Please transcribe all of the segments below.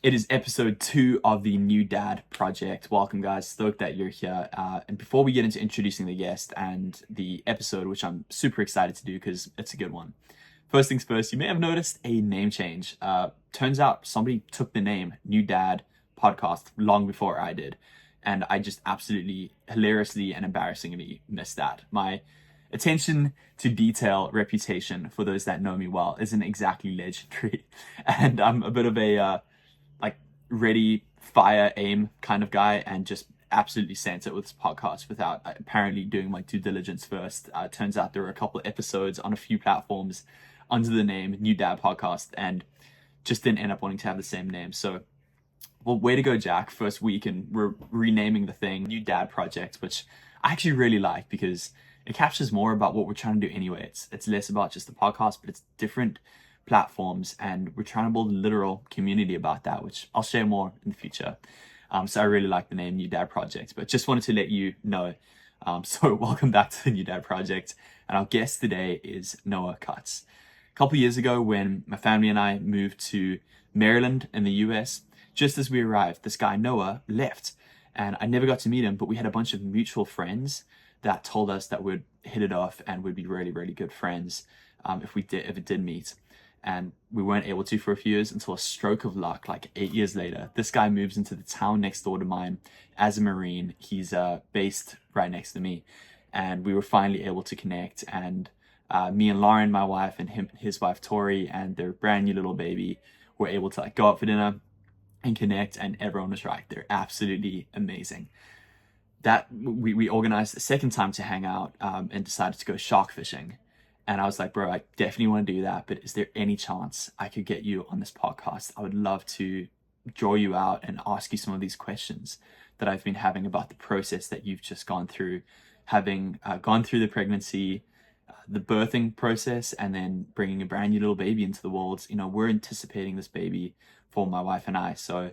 It is episode 2 of the New Dad Project. Welcome, guys. Stoked that you're here. And before we get into introducing the guest and the episode, which I'm super excited to do because it's a good one. First things first, you may have noticed a name change. Turns out somebody took the name New Dad Podcast long before I did. And I just absolutely hilariously and embarrassingly missed that. My attention to detail reputation, for those that know me well, isn't exactly legendary. And I'm a bit of a ready, fire, aim kind of guy, and just absolutely sent it with this podcast without apparently doing my due diligence first. Turns out there were a couple of episodes on a few platforms under the name New Dad Podcast, and just didn't end up wanting to have the same name. So, well, way to go, Jack. First week, and we're renaming the thing New Dad Project, which I actually really like because it captures more about what we're trying to do anyway. It's less about just the podcast, but it's different platforms, and we're trying to build a literal community about that, which I'll share more in the future. So I really like the name New Dad Project, but just wanted to let you know. So welcome back to the New Dad Project, and our guest today is Noah Kutz. A couple of years ago, when my family and I moved to Maryland in the US, just as we arrived, this guy Noah left, and I never got to meet him, but we had a bunch of mutual friends that told us that we'd hit it off and would be really, really good friends if it did meet. And we weren't able to for a few years until a stroke of luck, like 8 years later, this guy moves into the town next door to mine as a Marine. He's based right next to me, and we were finally able to connect. And me and Lauren, my wife, and his wife Tori, and their brand new little baby were able to go out for dinner and connect. And everyone was right; they're absolutely amazing. That we organized a second time to hang out and decided to go shark fishing. And I was like, bro, I definitely want to do that, but is there any chance I could get you on this podcast? I would love to draw you out and ask you some of these questions that I've been having about the process that you've just gone through, having gone through the pregnancy, the birthing process, and then bringing a brand new little baby into the world. You know, we're anticipating this baby for my wife and I. So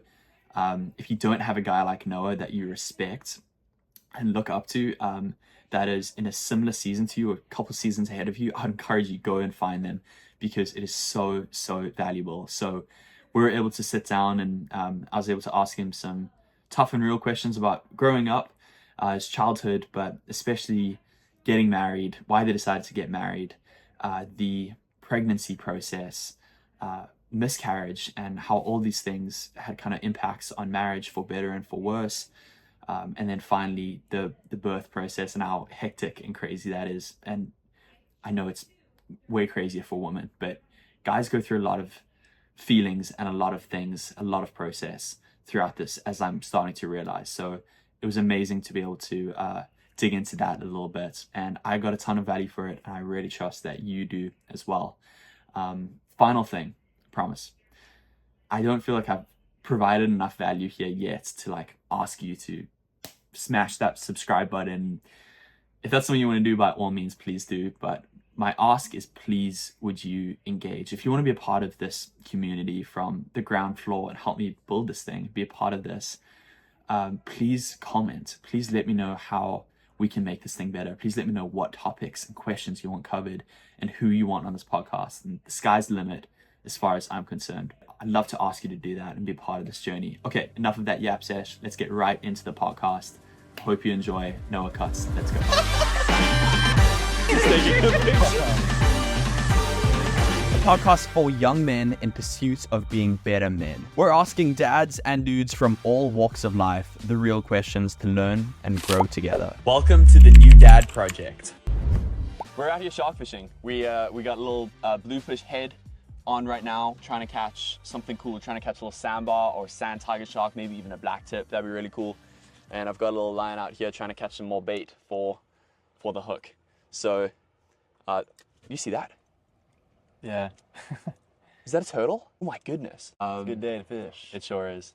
if you don't have a guy like Noah that you respect and look up to, that is in a similar season to you, a couple seasons ahead of you, I'd encourage you go and find them because it is so valuable. So we were able to sit down, and I was able to ask him some tough and real questions about growing up, his childhood, but especially getting married, why they decided to get married, the pregnancy process, miscarriage, and how all these things had kind of impacts on marriage for better and for worse. And then finally the birth process and how hectic and crazy that is. And I know it's way crazier for women, but guys go through a lot of feelings and a lot of things, a lot of process throughout this, as I'm starting to realize. So it was amazing to be able to dig into that a little bit, and I got a ton of value for it, and I really trust that you do as well. Final thing, promise. I don't feel like I've provided enough value here yet to ask you to smash that subscribe button. If that's something you want to do, by all means, please do. But my ask is, please, would you engage? If you want to be a part of this community from the ground floor and help me build this thing, be a part of this, please comment. Please let me know how we can make this thing better. Please let me know what topics and questions you want covered and who you want on this podcast. And the sky's the limit as far as I'm concerned. I'd love to ask you to do that and be a part of this journey. Okay, enough of that yap sesh. Let's get right into the podcast. Hope you enjoy. Noah Kutz. Let's go. A podcast for young men in pursuit of being better men. We're asking dads and dudes from all walks of life the real questions to learn and grow together. Welcome to the New Dad Project. We're out here shark fishing. We got a little bluefish head on right now, trying to catch something cool, trying to catch a little sandbar or sand tiger shark, maybe even a black tip. That'd be really cool. And I've got a little line out here trying to catch some more bait for the hook. So, you see that? Yeah. Is that a turtle? Oh my goodness. It's a good day to fish. It sure is.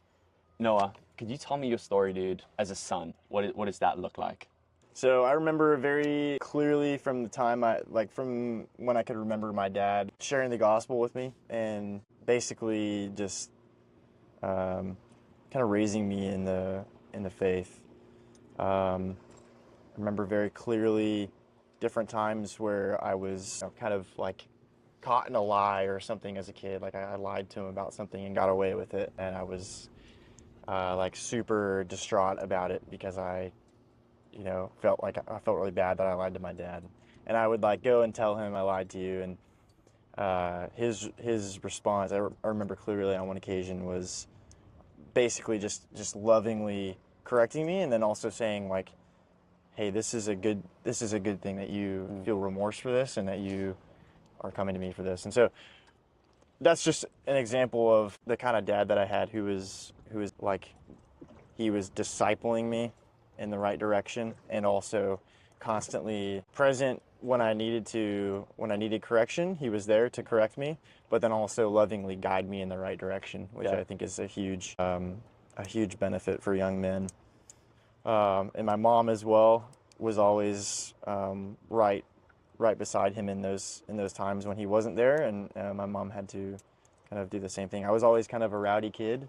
Noah, could you tell me your story, dude, as a son? What does that look like? So I remember very clearly from the time from when I could remember my dad sharing the gospel with me and basically just kind of raising me in the faith. I remember very clearly different times where I was kind of caught in a lie or something as a kid. Like I lied to him about something and got away with it, and I was like super distraught about it because I felt really bad that I lied to my dad. And I would like go and tell him I lied to you, and his response, I remember clearly on one occasion, was basically just lovingly correcting me, and then also saying like, hey, this is a good thing that you feel remorse for this and that you are coming to me for this. And so that's just an example of the kind of dad that I had who was like, he was discipling me in the right direction and also constantly present when I needed correction. He was there to correct me, but then also lovingly guide me in the right direction, which I think is a huge benefit for young men. And my mom as well was always right beside him in those times when he wasn't there, and my mom had to kind of do the same thing. I was always kind of a rowdy kid,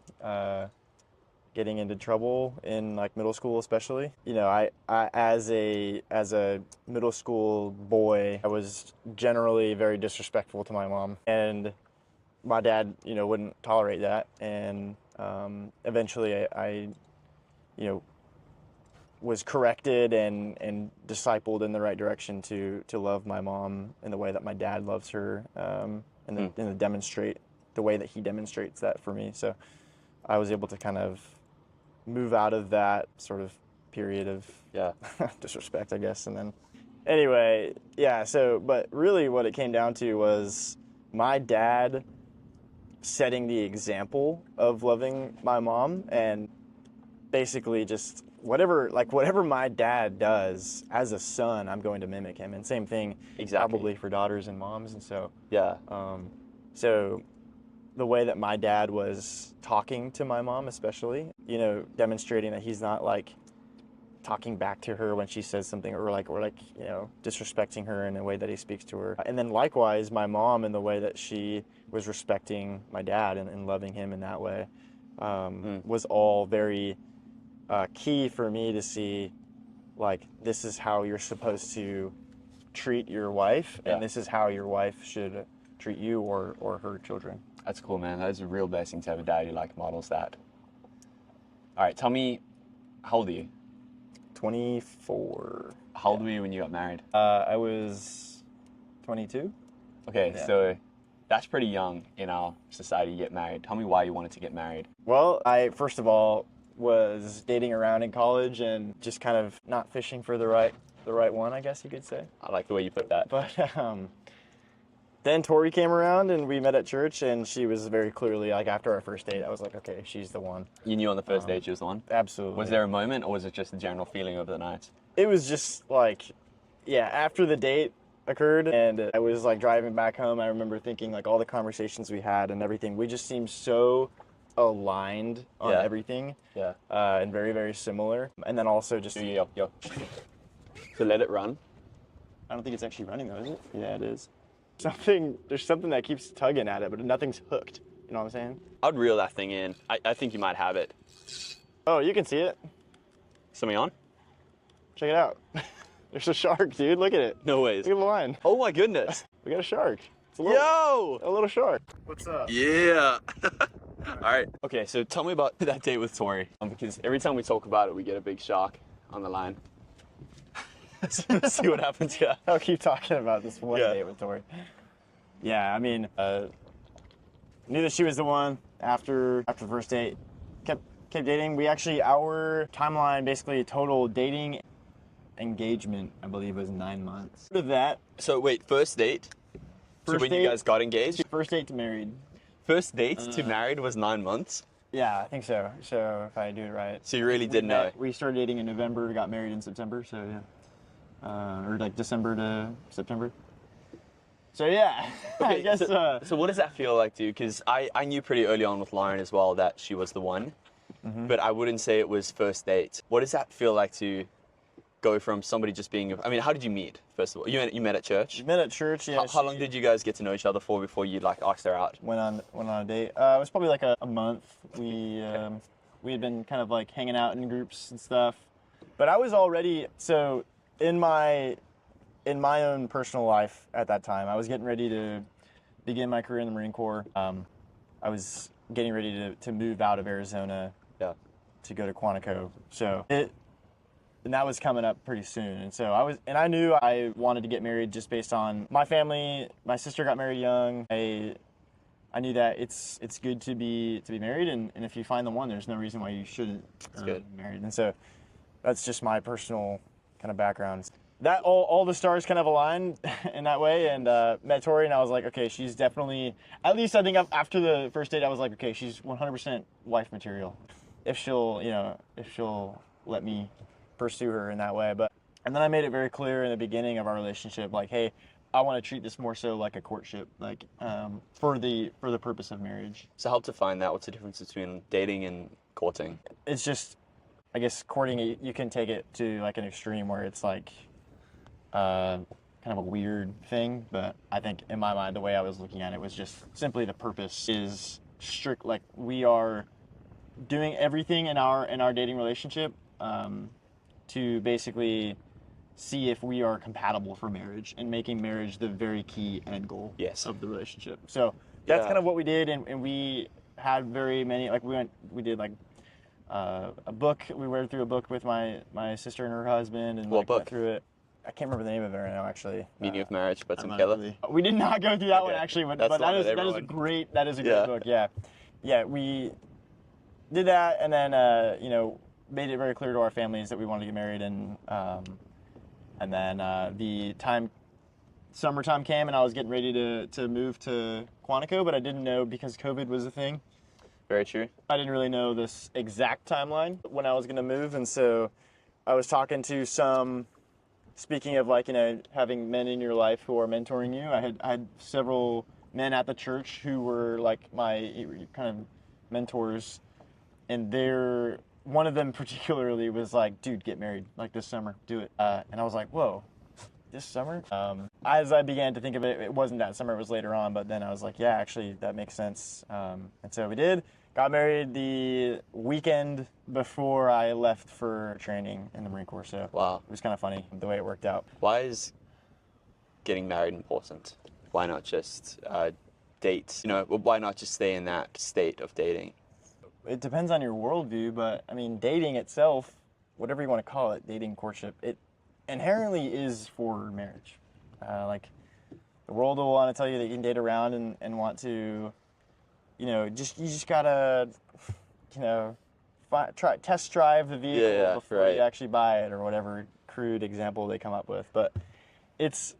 getting into trouble in like middle school especially. I as a middle school boy, I was generally very disrespectful to my mom, and my dad wouldn't tolerate that, and eventually I was corrected and discipled in the right direction to love my mom in the way that my dad loves her, and demonstrate the way that he demonstrates that for me. So I was able to kind of move out of that sort of period of disrespect, I guess. And then anyway, but really what it came down to was my dad setting the example of loving my mom, and basically just whatever my dad does as a son, I'm going to mimic him. And same thing probably for daughters and moms. And so so the way that my dad was talking to my mom, especially, demonstrating that he's not like talking back to her when she says something, or disrespecting her in a way that he speaks to her. And then likewise, my mom, in the way that she was respecting my dad and loving him in that way, was all very key for me to see, like, this is how you're supposed to treat your wife, and this is how your wife should treat you or her children. That's cool, man. That is a real blessing to have a dad who like models that. All right, tell me, how old are you? 24. How old were you when you got married? I was 22. Okay, so that's pretty young in our society to get married. Tell me why you wanted to get married. Well, I first of all was dating around in college and just kind of not fishing for the right one, I guess you could say. I like the way you put that. But then Tori came around and we met at church, and she was very clearly, like, after our first date, I was like, okay, she's the one. You knew on the first date she was the one? Absolutely. Was there a moment, or was it just a general feeling over the night? It was just like, after the date occurred and I was like driving back home, I remember thinking like all the conversations we had and everything, we just seemed so aligned on everything. And very, very similar. And then also just... Yo. So let it run. I don't think it's actually running though, is it? Yeah, it is. There's something that keeps tugging at it, but nothing's hooked. You know what I'm saying? I'd reel that thing in. I think you might have it. Oh, you can see it. Something on? Check it out. There's a shark, dude. Look at it. No ways. Look at the line. Oh my goodness. We got a shark. It's a little shark. What's up? Yeah. All right. Okay, so tell me about that date with Tori. Because every time we talk about it, we get a big shark on the line. See what happens here. I'll keep talking about this one date with Tori. Yeah, I mean, knew that she was the one after the first date. Kept dating. Our timeline, basically total dating engagement, I believe, was 9 months. After that. So wait, first date? So when you guys got engaged? First date to married. First date to married was 9 months? Yeah, I think so. So if I do it right. So you really didn't know? We started dating in November, got married in September, so yeah. Or like December to September. So yeah, okay, I guess. So what does that feel like to you? Because I knew pretty early on with Lauren as well that she was the one, but I wouldn't say it was first date. What does that feel like to go from somebody just being, I mean, how did you meet, first of all? You met at church? We met at church, yeah. How long did you guys get to know each other for before you like asked her out? Went on a date. It was probably like a month. We had been kind of like hanging out in groups and stuff. But I was already, so in my own personal life at that time, I was getting ready to begin my career in the Marine Corps, I was getting ready to move out of Arizona Yeah. to go to Quantico. And that was coming up pretty soon. And so I knew I wanted to get married just based on my family. My sister got married young. I knew that it's good to be married, and if you find the one, there's no reason why you shouldn't be married. And so that's just my personal kind of background. That all the stars kind of aligned in that way, and met Tori, and I was like, okay, she's definitely, at least I think after the first date, I was like, okay, she's 100% wife material. If she'll let me pursue her in that way. And then I made it very clear in the beginning of our relationship, like, hey, I want to treat this more so like a courtship, like for the purpose of marriage. So help define that. What's the difference between dating and courting? It's just, I guess, courting, you can take it to like an extreme where it's like kind of a weird thing. But I think in my mind, the way I was looking at it was just simply the purpose is strict. Like, we are doing everything in our dating relationship to basically see if we are compatible for marriage, and making marriage the very key end goal of the relationship. So that's kind of what we did, and we had very many, like we did like a book. We read through a book with my sister and her husband, and what book? Went through it. I can't remember the name of it right now, actually. Meaning of Marriage by Tim Keller. We did not go through that one, actually, but that is a great book. Yeah, we did that, and then made it very clear to our families that we wanted to get married, and then the summertime came, and I was getting ready to move to Quantico, but I didn't know, because COVID was a thing. Very true. I didn't really know this exact timeline when I was going to move, and so I was talking to speaking of like, having men in your life who are mentoring you, I had several men at the church who were like my kind of mentors, and one of them particularly was like, dude, get married, like this summer, do it. And I was like, whoa, this summer? As I began to think of it, it wasn't that summer, it was later on, but then I was like, yeah, actually, that makes sense. And so we did. Got married the weekend before I left for training in the Marine Corps, so wow. It was kind of funny the way it worked out. Why is getting married important? Why not just date? Why not just stay in that state of dating? It depends on your worldview, but I mean, dating itself, whatever you want to call it, dating, courtship, it inherently is for marriage. Like, the world will want to tell you that you can date around and want to, you just gotta, test drive the vehicle before you actually buy it, or whatever crude example they come up with. But it's,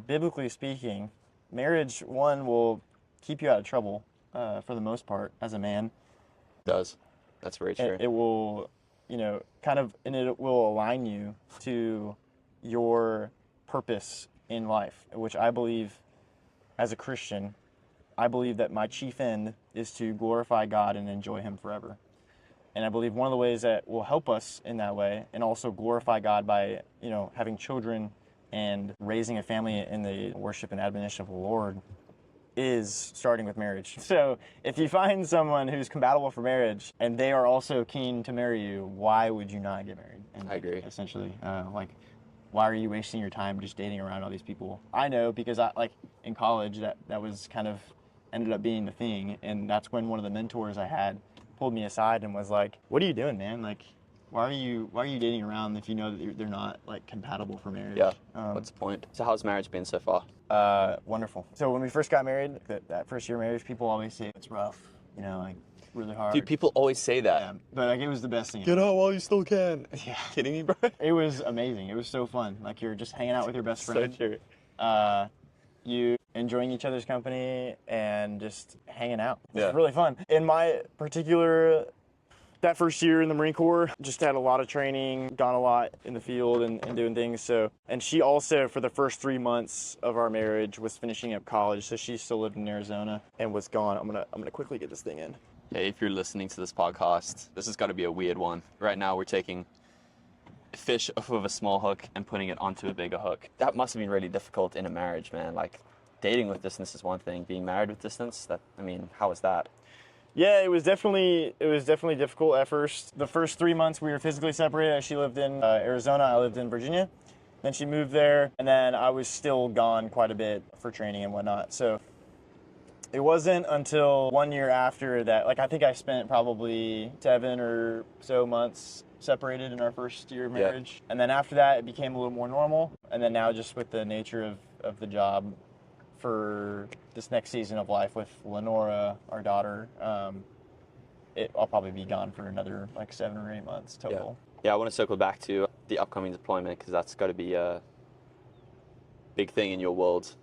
biblically speaking, marriage, one, will keep you out of trouble for the most part as a man. It does. That's very true. It will, and it will align you to your purpose in life, which I believe, as a Christian, I believe that my chief end is to glorify God and enjoy Him forever. And I believe one of the ways that will help us in that way, and also glorify God by, having children and raising a family in the worship and admonition of the Lord, is starting with marriage. So if you find someone who's compatible for marriage and they are also keen to marry you, why would you not get married? And I agree. Essentially, why are you wasting your time just dating around all these people? I know, because in college that was kind of ended up being the thing, and that's when one of the mentors I had pulled me aside and was like, "What are you doing, man? Like, why are you dating around if you know that they're not compatible for marriage?" Yeah. What's the point? So how's marriage been so far? Wonderful. So when we first got married, that first year of marriage, people always say it's rough, really hard. Dude, people always say that. Yeah, but it was the best thing. Get out while you still can. Yeah. Kidding me, bro? It was amazing. It was so fun. Like, you're just hanging out with your best friend. So true. You enjoying each other's company and just hanging out. It's Yeah. really fun. In my particular, that first year in the Marine Corps, just had a lot of training, gone a lot in the field and doing things. So, and she also, for the first 3 months of our marriage, was finishing up college. So she still lived in Arizona and was gone. I'm gonna quickly get this thing in. Hey, if you're listening to this podcast, this has got to be a weird one. Right now, we're taking a fish off of a small hook and putting it onto a bigger hook. That must have been really difficult in a marriage, man. Like, dating with distance is one thing. Being married with distance, how was that? Yeah, it was definitely difficult at first. The first 3 months we were physically separated. She lived in Arizona, I lived in Virginia. Then she moved there, and then I was still gone quite a bit for training and whatnot. So it wasn't until 1 year after that, like I think I spent probably 7 or so months separated in our first year of marriage. And then after that, it became a little more normal. And then now just with the nature of the job for this next season of life with Lenora, our daughter, I'll probably be gone for another like 7 or 8 months total. Yeah, I want to circle back to the upcoming deployment because that's got to be a big thing in your world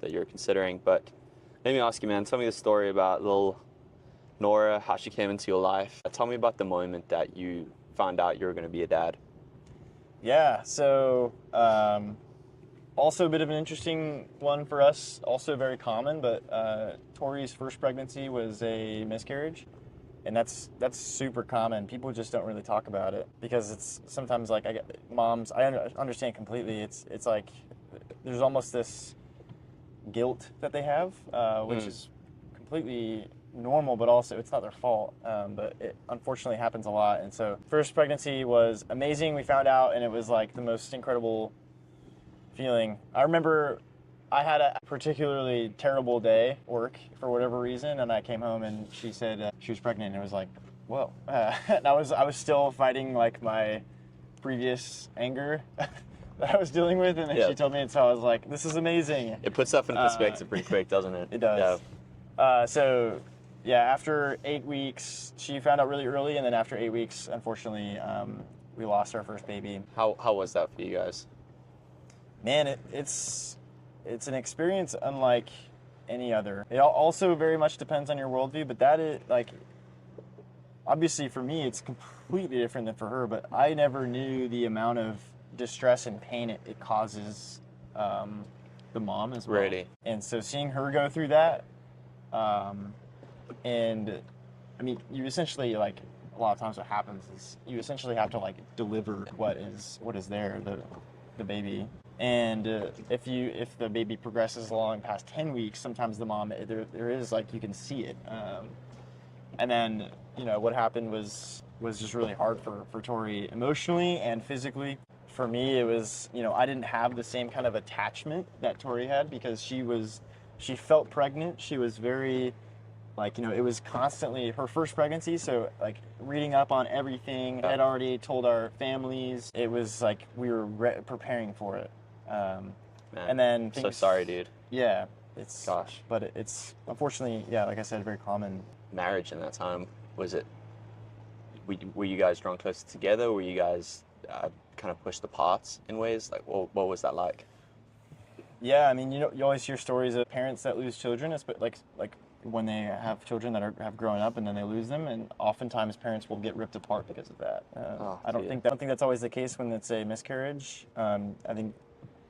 that you're considering. But let me ask you, man, tell me the story about little Nora, how she came into your life. Tell me about the moment that you found out you were going to be a dad. Yeah, so also a bit of an interesting one for us, also very common, but Tori's first pregnancy was a miscarriage. And that's super common. People just don't really talk about it because it's sometimes like moms. I understand completely. It's like there's almost this guilt that they have, which is completely normal, but also it's not their fault. But it unfortunately happens a lot. And so first pregnancy was amazing. We found out, and it was like the most incredible feeling. I remember I had a particularly terrible day at work for whatever reason, and I came home and she said she was pregnant, and it was like, whoa. And I was still fighting like my previous anger that I was dealing with, and then she told me, and so I was like, this is amazing. It puts stuff in perspective pretty quick, doesn't it? It does. Yeah. So yeah, after 8 weeks, she found out really early, and then after 8 weeks, unfortunately, we lost our first baby. How was that for you guys? Man, it's an experience unlike any other. It also very much depends on your worldview, but that is like, obviously for me, it's completely different than for her, but I never knew the amount of distress and pain it causes the mom as well. Really? And so seeing her go through that, and I mean, you essentially like, a lot of times what happens is you essentially have to like deliver what is there, the baby. And if the baby progresses along past 10 weeks, sometimes the mom, there is like, you can see it. And then, what happened was just really hard for Tori emotionally and physically. For me, it was, I didn't have the same kind of attachment that Tori had because she felt pregnant. She was very, like, it was constantly her first pregnancy. So like reading up on everything, I had already told our families. It was like we were preparing for it. And then so sorry, dude. Yeah, but it's unfortunately, yeah, like I said, very common. Marriage in that time, was it? Were you guys drawn closer together? Were you guys kind of pushed apart in ways? Like, what was that like? Yeah, I mean, you always hear stories of parents that lose children, like when they have children that have grown up and then they lose them, and oftentimes parents will get ripped apart because of that. I don't think that's always the case when it's a miscarriage. I think,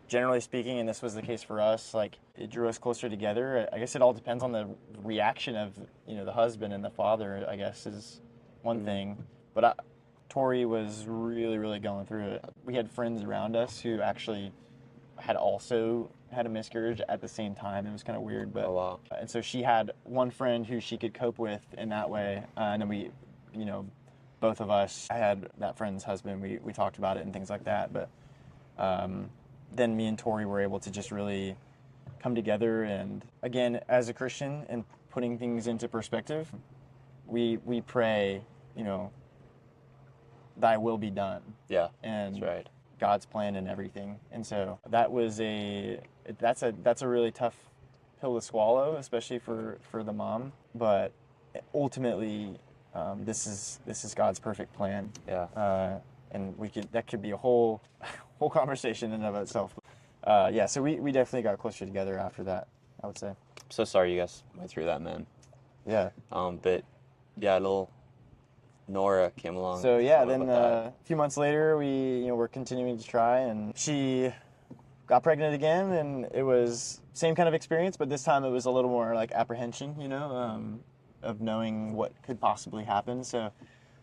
generally speaking, and this was the case for us, like it drew us closer together. I guess it all depends on the reaction of the husband and the father, I guess, is one thing. But Tori was really, really going through it. We had friends around us who actually had also had a miscarriage at the same time. It was kind of weird, but and so she had one friend who she could cope with in that way, and then we, both of us, I had that friend's husband. We talked about it and things like that, but. Then me and Tori were able to just really come together, and again, as a Christian and putting things into perspective, we pray, thy will be done. Yeah, and that's right. God's plan and everything. And so that was that's a really tough pill to swallow, especially for the mom. Ultimately, this is God's perfect plan. Yeah. And that could be a whole conversation in and of itself. So we definitely got closer together after that, I would say. I'm so sorry you guys went through that, man. Yeah. But yeah, little Nora came along. So yeah, then a few months later, we we're continuing to try, and she got pregnant again, and it was same kind of experience, but this time it was a little more like apprehension, of knowing what could possibly happen. So.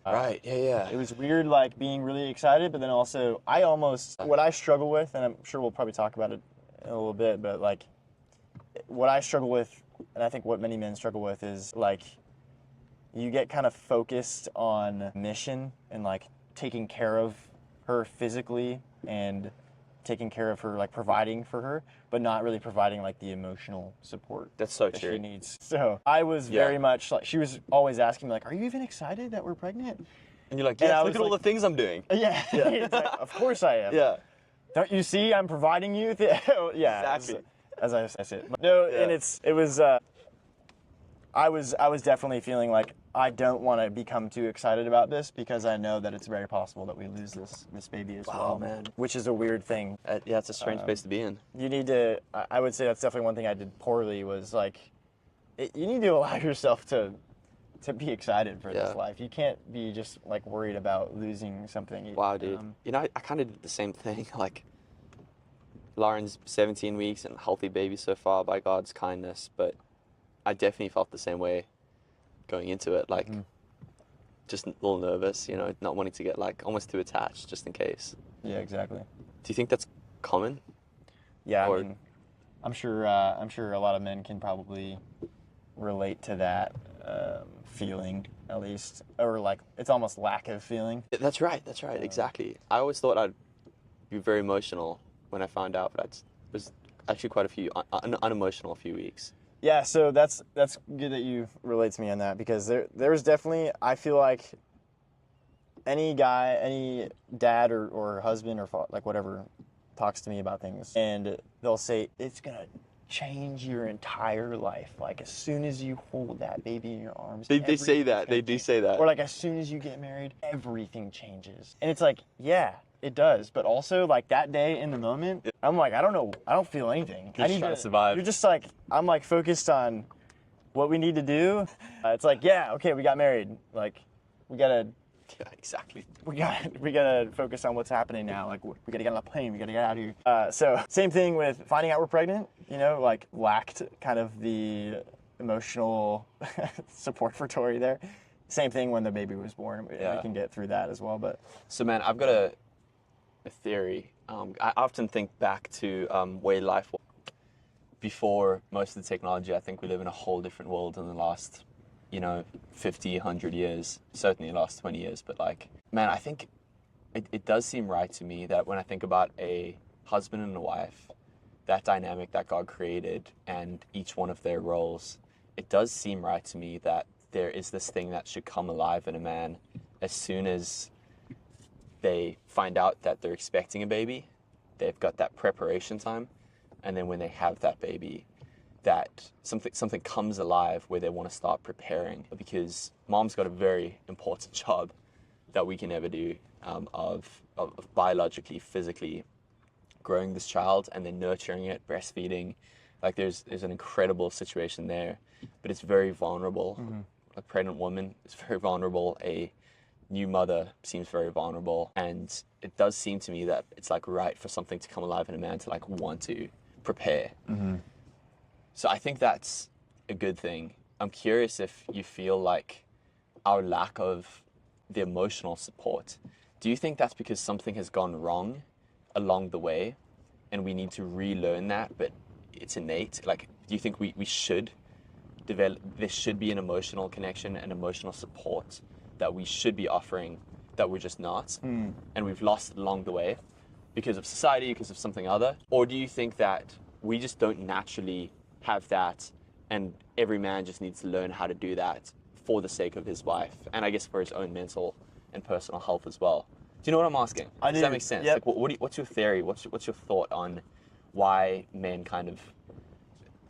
Right, yeah. It was weird, like, being really excited, but then also, what I struggle with, and I'm sure we'll probably talk about it in a little bit, but, like, what I struggle with, and I think what many men struggle with is, like, you get kind of focused on mission and, like, taking care of her physically and taking care of her, like providing for her, but not really providing like the emotional support That's so that true. she needs. So I was very much like, she was always asking me like, are you even excited that we're pregnant? And you're like, And yes, I look was at all like- the things I'm doing. Yeah. It's like, of course I am. Yeah. Don't you see I'm providing you? Yeah. Exactly. As I said. No, Yeah. and it was, I was definitely feeling like I don't want to become too excited about this because I know that it's very possible that we lose this baby as well. Man. Which is a weird thing. Yeah, it's a strange place to be in. You need to, I would say that's definitely one thing I did poorly was like, you need to allow yourself to be excited for this life. You can't be just like worried about losing something. Wow, dude. You know, I kind of did the same thing. Like, Lauren's 17 weeks and a healthy baby so far by God's kindness, but I definitely felt the same way going into it. Like, just a little nervous, you know, not wanting to get like almost too attached just in case. Yeah, exactly. Do you think that's common? Yeah, Or- I mean, I'm sure a lot of men can probably relate to that feeling, at least, or like it's almost lack of feeling. That's right, exactly. I always thought I'd be very emotional when I found out, but I was actually quite a few unemotional a few weeks. Yeah, so that's good that you relate to me on that because there's definitely, I feel like any guy, any dad or husband or like whatever talks to me about things and they'll say it's gonna change your entire life. Like as soon as you hold that baby in your arms, They say everything's that. gonna They do change. say that. Or like as soon as you get married, everything changes. And it's like, yeah, it does. But also like that day in the moment, I'm like, I don't know. I don't feel anything. You're just trying to survive. You're just like, I'm like focused on what we need to do. It's like, yeah, okay, we got married. Like we gotta exactly. we gotta focus on what's happening now. Like we gotta get on the plane. We gotta get out of here. So same thing with finding out we're pregnant. You know, like lacked kind of the emotional support for Tori there. Same thing when the baby was born. We can get through that as well. But So man, I've got a theory. I often think back to where life was before most of the technology. I think we live in a whole different world in the last 50, 100 years, certainly the last 20 years. But like, man, I think it does seem right to me that when I think about a husband and a wife, that dynamic that God created and each one of their roles, it does seem right to me that there is this thing that should come alive in a man as soon as they find out that they're expecting a baby. They've got that preparation time. And then when they have that baby, that something comes alive where they want to start preparing, because mom's got a very important job that we can never do of biologically, physically growing this child and then nurturing it, breastfeeding. Like there's an incredible situation there, but it's very vulnerable. A pregnant woman is very vulnerable. A new mother seems very vulnerable, and it does seem to me that it's like right for something to come alive in a man to like want to prepare. So I think that's a good thing. I'm curious if you feel like our lack of the emotional support, do you think that's because something has gone wrong along the way and we need to relearn that, but it's innate? Like, do you think we should develop, there should be an emotional connection and emotional support that we should be offering that we're just not, and we've lost it along the way because of society, because of something other? Or do you think that we just don't naturally have that and every man just needs to learn how to do that for the sake of his wife and I guess for his own mental and personal health as well? Do you know what I'm asking? I Does do. that make sense? Yep. Like, what's your theory? What's your thought on why men kind of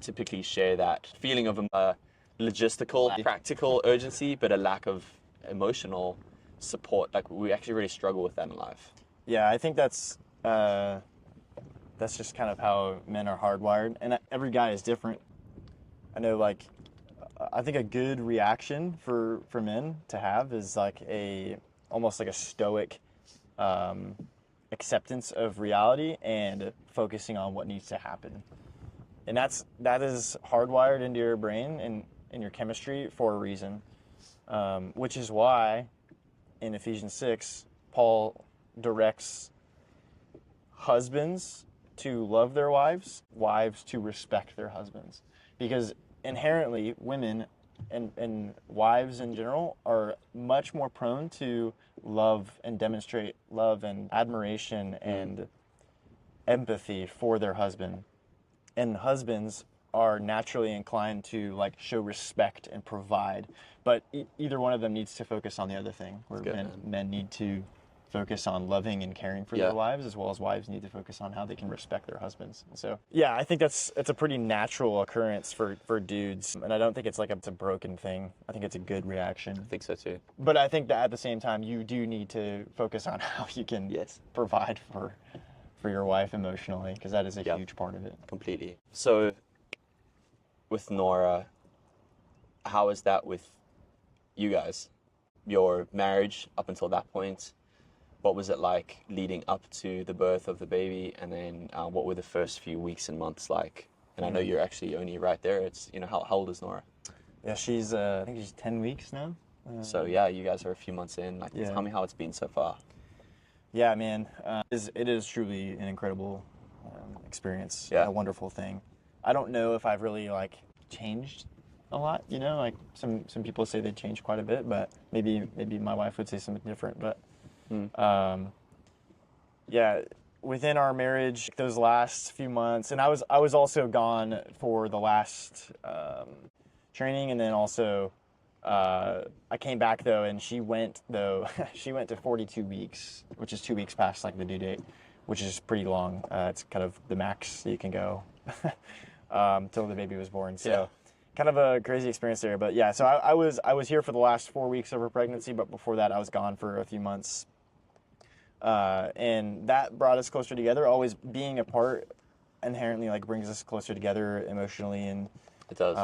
typically share that feeling of a logistical, practical urgency, but a lack of emotional support? Like we actually really struggle with that in life. yeah, I think that's just kind of how men are hardwired, and every guy is different. I know, like, I think a good reaction for men to have is like almost like a stoic acceptance of reality and focusing on what needs to happen. And that is hardwired into your brain and in your chemistry for a reason, which is why in Ephesians 6, Paul directs husbands to love their wives, wives to respect their husbands. Because inherently, women and wives in general are much more prone to love and demonstrate love and admiration and empathy for their husband, and husbands are naturally inclined to like show respect and provide, but either one of them needs to focus on the other thing, where men need to focus on loving and caring for their wives, as well as wives need to focus on how they can respect their husbands. So yeah, I think it's a pretty natural occurrence for dudes, and I don't think it's like it's a broken thing. I think it's a good reaction. I think so too. But I think that at the same time, you do need to focus on how you can provide for your wife emotionally, because that is a huge part of it. Completely. So with Nora, how is that with you guys? Your marriage up until that point, what was it like leading up to the birth of the baby, and then what were the first few weeks and months like? And I know you're actually only right there. It's, you know, how old is Nora? Yeah, she's I think she's 10 weeks now. So yeah, you guys are a few months in. Like, tell me how it's been so far. Yeah, man, it is truly an incredible experience. A wonderful thing. I don't know if I've really like changed a lot. You know, like some people say they changed quite a bit, but maybe my wife would say something different. But yeah, within our marriage, those last few months, and I was also gone for the last training, and then also I came back though, and she went to 42 weeks, which is 2 weeks past like the due date, which is pretty long. It's kind of the max that you can go till the baby was born. So kind of a crazy experience there. But yeah, so I was here for the last 4 weeks of her pregnancy, but before that I was gone for a few months. And that brought us closer together. Always being apart inherently like brings us closer together emotionally, and it does.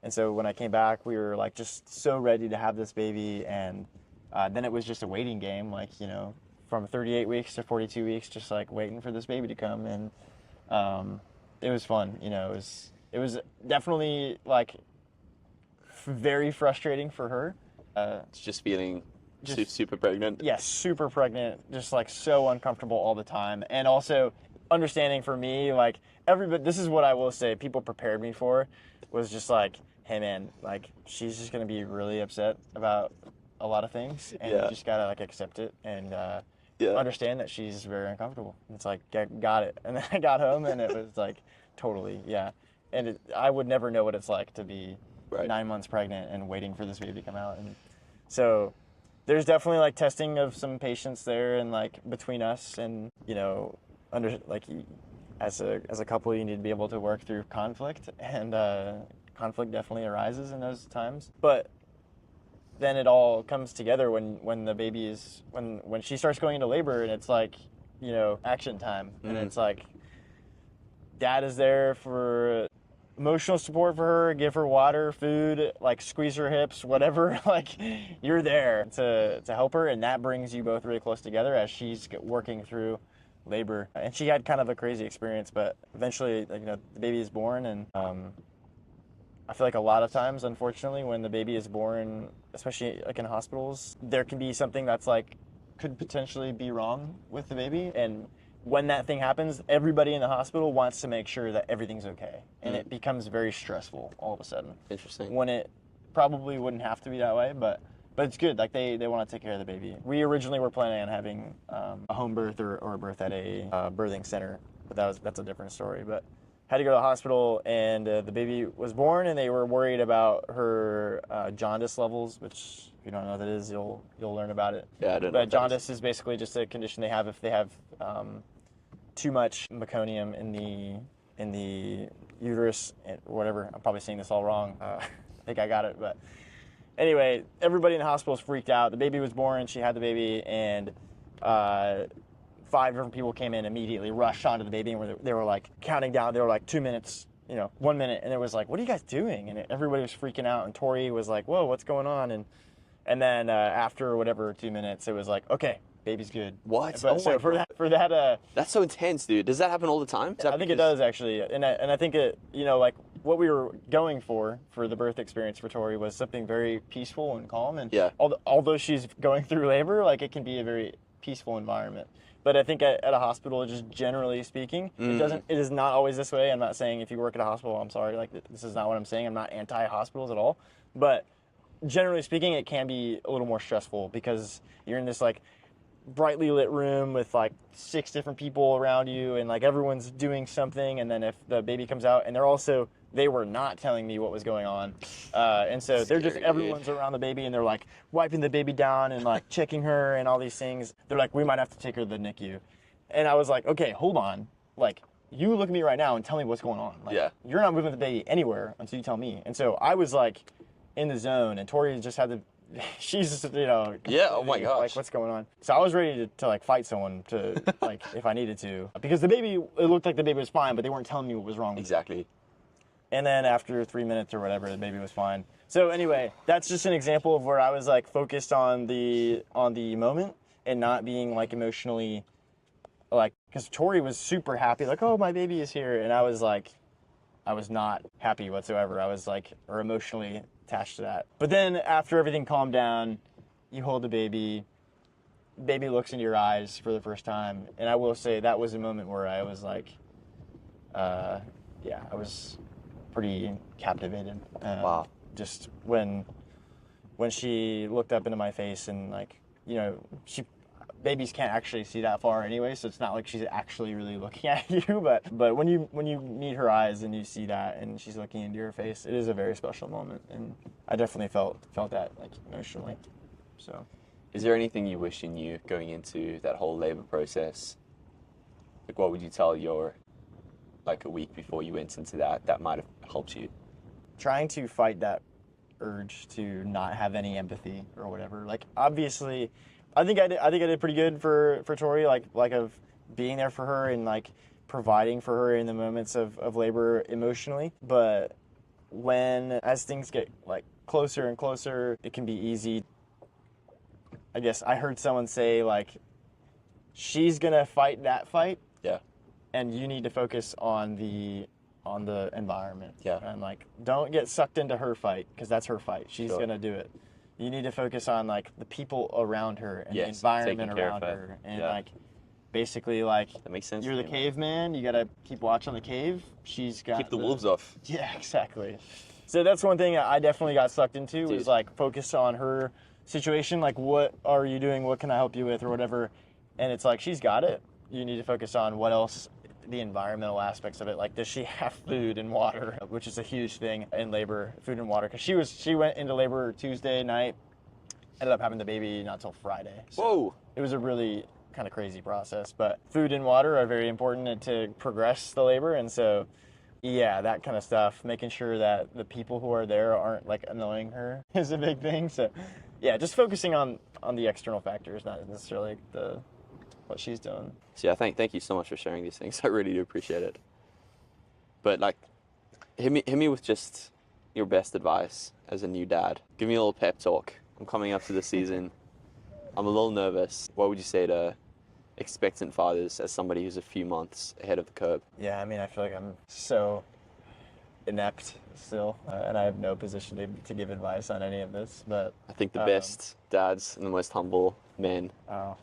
And so when I came back, we were like just so ready to have this baby, and then it was just a waiting game, like, you know, from 38 weeks to 42 weeks, just like waiting for this baby to come. And it was fun, you know. It was definitely like very frustrating for her. It's just feeling super pregnant. Yes, super pregnant, just like so uncomfortable all the time. And also understanding for me, like everybody, this is what I will say, people prepared me for, was just like, hey man, like she's just going to be really upset about a lot of things, and you just got to like accept it and understand that she's very uncomfortable. It's like, got it. And then I got home and it was like, totally, And I would never know what it's like to be 9 months pregnant and waiting for this baby to come out. And so there's definitely like testing of some patience there, and like between us, and, you know, as a couple, you need to be able to work through conflict, and conflict definitely arises in those times. But then it all comes together when the baby is, when she starts going into labor, and it's like, you know, action time. And it's like, dad is there for emotional support for her, give her water, food, like squeeze her hips, whatever. Like, you're there to help her, and that brings you both really close together as she's working through labor. And she had kind of a crazy experience, but eventually, you know, the baby is born, and I feel like a lot of times, unfortunately, when the baby is born, especially like in hospitals, there can be something that's like could potentially be wrong with the baby, and when that thing happens, everybody in the hospital wants to make sure that everything's okay, and it becomes very stressful all of a sudden. Interesting. When it probably wouldn't have to be that way, but it's good. Like they want to take care of the baby. We originally were planning on having a home birth or a birth at a birthing center, but that's a different story. But had to go to the hospital, and the baby was born, and they were worried about her jaundice levels, which if you don't know what that is, you'll learn about it. Yeah, I don't know. But jaundice is basically just a condition they have if they have too much meconium in the uterus, or whatever. I'm probably saying this all wrong. I think I got it, but anyway, everybody in the hospital was freaked out. The baby was born, she had the baby, and 5 different people came in immediately, rushed onto the baby, and they were like counting down. They were like 2 minutes, 1 minute, and it was like, what are you guys doing? And everybody was freaking out, and Tori was like, whoa, what's going on? And then after whatever 2 minutes, it was like, okay, baby's good. What? But, so for that, that's so intense, dude. Does that happen all the time? I think it does, actually, and I think it, like what we were going for the birth experience for Tori was something very peaceful and calm, and although she's going through labor, like it can be a very peaceful environment. But I think at a hospital, just generally speaking, it is not always this way. I'm not saying if you work at a hospital, I'm sorry, like this is not what I'm saying. I'm not anti-hospitals at all. But generally speaking, it can be a little more stressful because you're in this like brightly lit room with like 6 different people around you, and like everyone's doing something, and then if the baby comes out, and they were not telling me what was going on, and so they're just, everyone's around the baby, and they're like wiping the baby down and like checking her and all these things. They're like, we might have to take her to the NICU, and I was like, okay, hold on, like, you look at me right now and tell me what's going on. Like, you're not moving the baby anywhere until you tell me. And so I was like in the zone, and Tori just had to, she's just, oh my gosh, like, what's going on? So I was ready to like fight someone to like, if I needed to, because the baby, it looked like the baby was fine, but they weren't telling me what was wrong with exactly it. And then after 3 minutes or whatever, the baby was fine. So anyway, that's just an example of where I was like focused on the moment and not being like emotionally, like, because Tori was super happy, like, oh, my baby is here, and I was like, I was not happy whatsoever. I was like, or emotionally attached to that. But then after everything calmed down, you hold the baby looks into your eyes for the first time, and I will say that was a moment where I was like, I was pretty captivated. Wow. Just when she looked up into my face, and like, babies can't actually see that far anyway, so it's not like she's actually really looking at you, but when you meet her eyes and you see that and she's looking into your face, it is a very special moment, and I definitely felt that, like, emotionally. So, is there anything you wish you knew going into that whole labor process? Like, what would you tell your, like, a week before you went into that might have helped you? Trying to fight that urge to not have any empathy or whatever. Like, obviously, I think I did pretty good for Tori, like of being there for her and like providing for her in the moments of labor emotionally. But as things get like closer and closer, it can be easy. I guess I heard someone say, like, she's gonna fight that fight. Yeah. And you need to focus on the environment. Yeah. And like, don't get sucked into her fight, because that's her fight. She's gonna do it. You need to focus on like the people around her and the environment around her, and like, basically, like, that makes sense. You're the caveman. You gotta keep watch on the cave. She's got keep the wolves off. Yeah, exactly. So that's one thing I definitely got sucked into, was like focus on her situation. Like, what are you doing? What can I help you with, or whatever? And it's like, she's got it. You need to focus on what else. The environmental aspects of it, like, does she have food and water, which is a huge thing in labor, food and water, because she went into labor Tuesday night, ended up having the baby not till Friday. So whoa, it was a really kind of crazy process, but food and water are very important to progress the labor, and so that kind of stuff, making sure that the people who are there aren't like annoying her is a big thing. So just focusing on the external factors, not necessarily what she's doing. So thank you so much for sharing these things. I really do appreciate it. But like, hit me with just your best advice as a new dad. Give me a little pep talk. I'm coming up to the season. I'm a little nervous. What would you say to expectant fathers as somebody who's a few months ahead of the curve? Yeah, I mean, I feel like I'm so inept still, and I have no position to give advice on any of this. But I think the best dads and the most humble men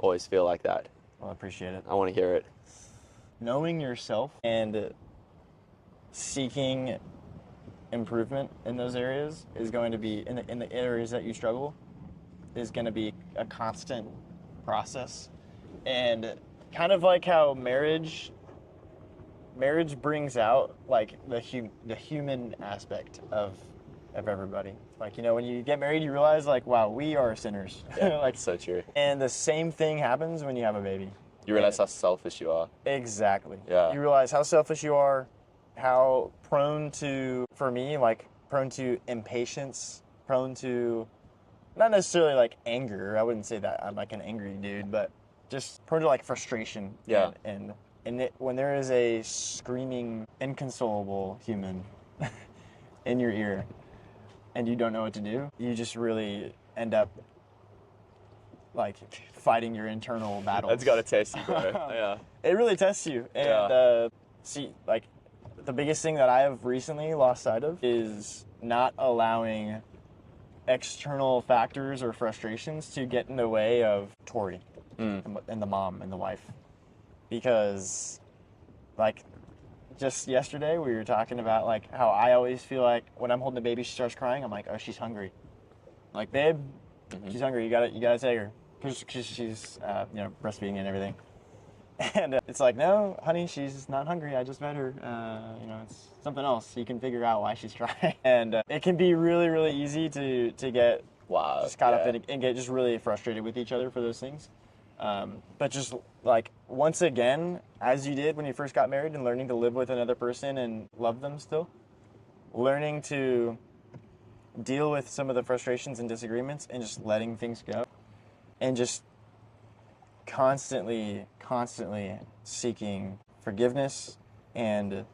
always feel like that. Well, I appreciate it. I want to hear it. Knowing yourself and seeking improvement in those areas is going to be, in the areas that you struggle, is going to be a constant process. And kind of like how marriage brings out like the human aspect of everybody. Like, when you get married, you realize, like, wow, we are sinners. Yeah, like, so true. And the same thing happens when you have a baby. You realize how selfish you are. Exactly. Yeah. You realize how selfish you are, how prone to impatience, prone to, not necessarily like anger. I wouldn't say that I'm like an angry dude, but just prone to like frustration. Yeah. And when there is a screaming, inconsolable human in your ear, and you don't know what to do, you just really end up like fighting your internal battles. That's gotta test you, bro. Yeah. It really tests you. And like, the biggest thing that I have recently lost sight of is not allowing external factors or frustrations to get in the way of Tori and the mom and the wife. Because, like, just yesterday we were talking about like how I always feel like when I'm holding the baby, she starts crying, I'm like, oh, she's hungry. Like, babe, she's hungry. You gotta take her. because she's breastfeeding and everything. And it's like, no, honey, she's not hungry. I just fed her. It's something else. You can figure out why she's trying. And it can be really, really easy to get just caught up in it and get just really frustrated with each other for those things. But just like, once again, as you did when you first got married and learning to live with another person and love them still, learning to deal with some of the frustrations and disagreements and just letting things go and just constantly seeking forgiveness and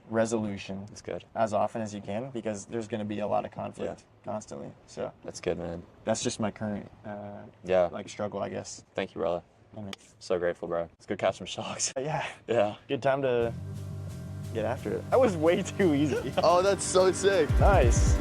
resolution. That's good. As often as you can, because there's going to be a lot of conflict constantly. So that's good, man. That's just my current struggle, I guess. Thank you, brother. So grateful, bro. It's good to catch some sharks. Yeah. Good time to get after it. That was way too easy. Oh, that's so sick. Nice.